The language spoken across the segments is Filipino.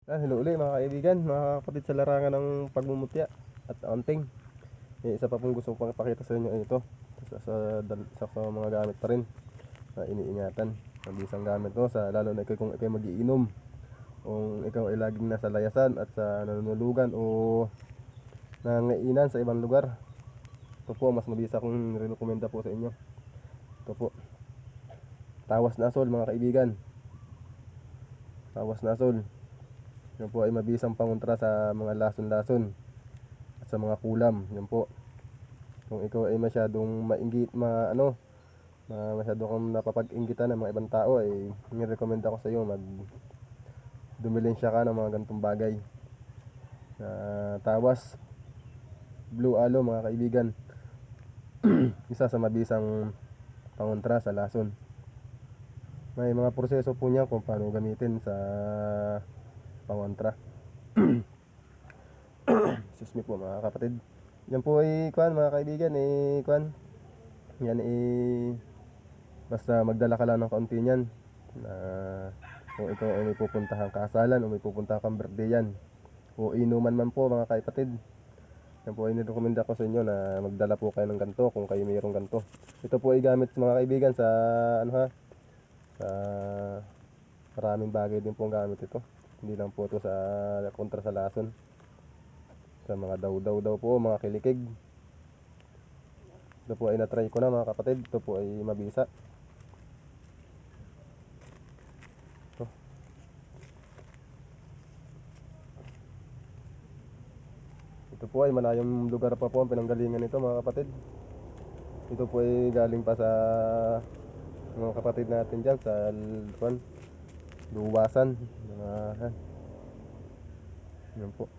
Hello ulit mga kaibigan, mga kapatid sa larangan ng pagmumutya at aunting. Isa pa pong gusto kong pakita sa inyo ay ito. Sa mga gamit pa rin na iniingatan. Ang isang gamit to sa lalo na kung ikaw magiinom. Kung ikaw ay laging nasa layasan at sa nanunulugan o nangainan sa ibang lugar. Ito po mas mabisa kong rekomenda po sa inyo. Ito po. Tawas na asol mga kaibigan. Tawas na asol. Yan po ay mabisang pangontra sa mga lason-lason at sa mga kulam. Yan po. Kung ikaw ay masyadong masyado kang napapag-inggitan ng mga ibang tao, ay nirekomenda ko sa iyo dumilensya ka ng mga ganitong bagay. Tawas, blue aloe mga kaibigan. Isa sa mabisang pangontra sa lason. May mga proseso po niya kung paano gamitin sa pangontra. Excuse me po mga kapatid. Yan po ay mga kaibigan, yan basta magdala ka lang ng kaunti niyan. Kung ikaw ay may pupuntahang kasalan o may pupuntahang kang birthday yan o inuman man po mga kapatid, yan po ay nirekomenda ko sa inyo na magdala po kayo ng ganito kung kayo mayroong ganito. Ito po ay gamit mga kaibigan sa sa maraming bagay din pong gamit ito. Hindi lang po ito sa kontra sa lason. Sa mga daw po, mga kilikig. Ito po ay na-try ko na mga kapatid. Ito po ay mabisa. Ito po ay malayong lugar pa po ang pinanggalingan nito mga kapatid. Ito po ay galing pa sa mga kapatid natin dyan sa luwasan. Yan po.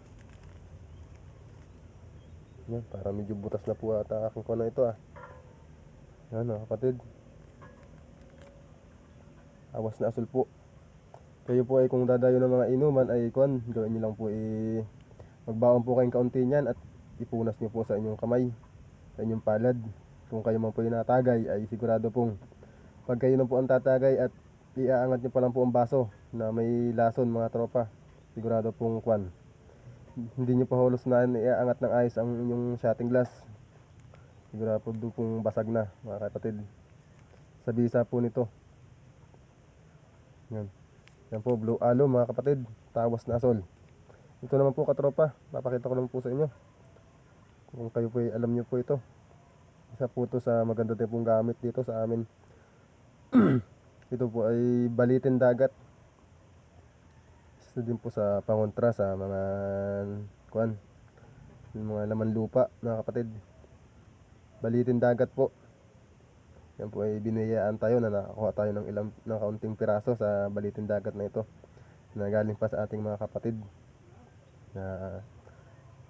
Yan, para medyo butas na po ata aking kono ito Yan mga kapatid. Awas na asol po. Kayo po ay kung dadayo ng mga inuman ay gawin nyo lang po magbaon po kayong kaunti niyan at ipunas nyo po sa inyong kamay, sa inyong palad. Kung kayo man po yung natagay ay sigurado pong pag kayo na po ang tatagay at iaangat nyo pa lang po ang baso na may lason mga tropa, sigurado pong hindi nyo pa halos na iaangat ng ayos ang inyong shotting glass, sigurado pong basag na mga kapatid sa bisa po nito. Yan po, blue aloe mga kapatid, tawas na asol. Ito naman po katropa, papakita ko lang po sa inyo kung kayo po alam nyo po ito. Isa po ito sa maganda din pong gamit dito sa amin. Ito po ay balitin dagat. Isa din po sa pangontra sa mga yung mga laman lupa mga kapatid. Balitin dagat po. Yan po ay binayaan tayo na nakakuha tayo ng kaunting piraso sa balitin dagat na ito na galing pa sa ating mga kapatid na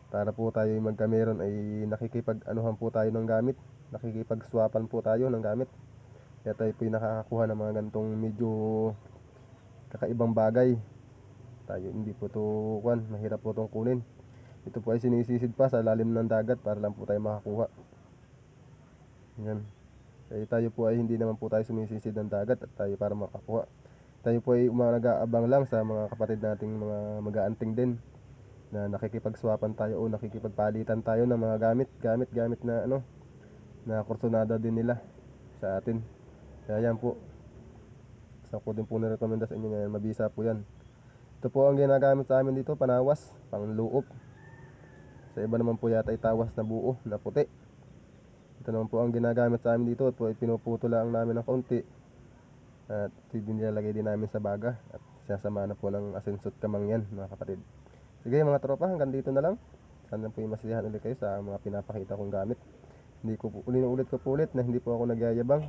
para po tayo magkameron ay nakikipag-anuhan po tayo ng gamit, nakikipag-swapan po tayo ng gamit. Kaya tayo po nakakakuha ng mga gantong medyo kakaibang bagay. Tayo hindi po ito mahirap po itong kunin. Ito po ay sinisisid pa sa lalim ng dagat para lang po tayo makakuha. Yan. Kaya tayo po ay hindi naman po tayo sumisisid ng dagat at tayo para makakuha. Tayo po ay nag-aabang lang sa mga kapatid nating mga mag-aanting din na nakikipag-swapan tayo o nakikipagpalitan tayo ng mga gamit na na kursonada din nila sa atin. Kaya yan po, sa ko din po nirekomenda sa inyo ngayon, mabisa po yan. Ito po ang ginagamit sa amin dito, panawas, pangluop. Sa iba naman po yata ay tawas na buo, na puti. Ito naman po ang ginagamit sa amin dito. Ito po ay pinuputo lang namin ng kaunti at nilalagay din namin sa baga at sasama na po ng asensot kamang yan mga kapatid. Sige mga tropa, hanggang dito na lang. Sana po yung masiyahan ulit kayo sa mga pinapakita kong gamit. Hindi ko po ulit na hindi po ako nagyayabang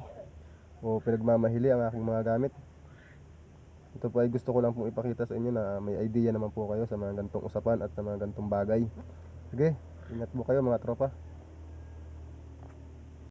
o pinagmamahili ang aking mga gamit. Ito po ay gusto ko lang pong ipakita sa inyo na may idea naman po kayo sa mga gantong usapan at sa mga gantong bagay. Sige, ingat po kayo mga tropa.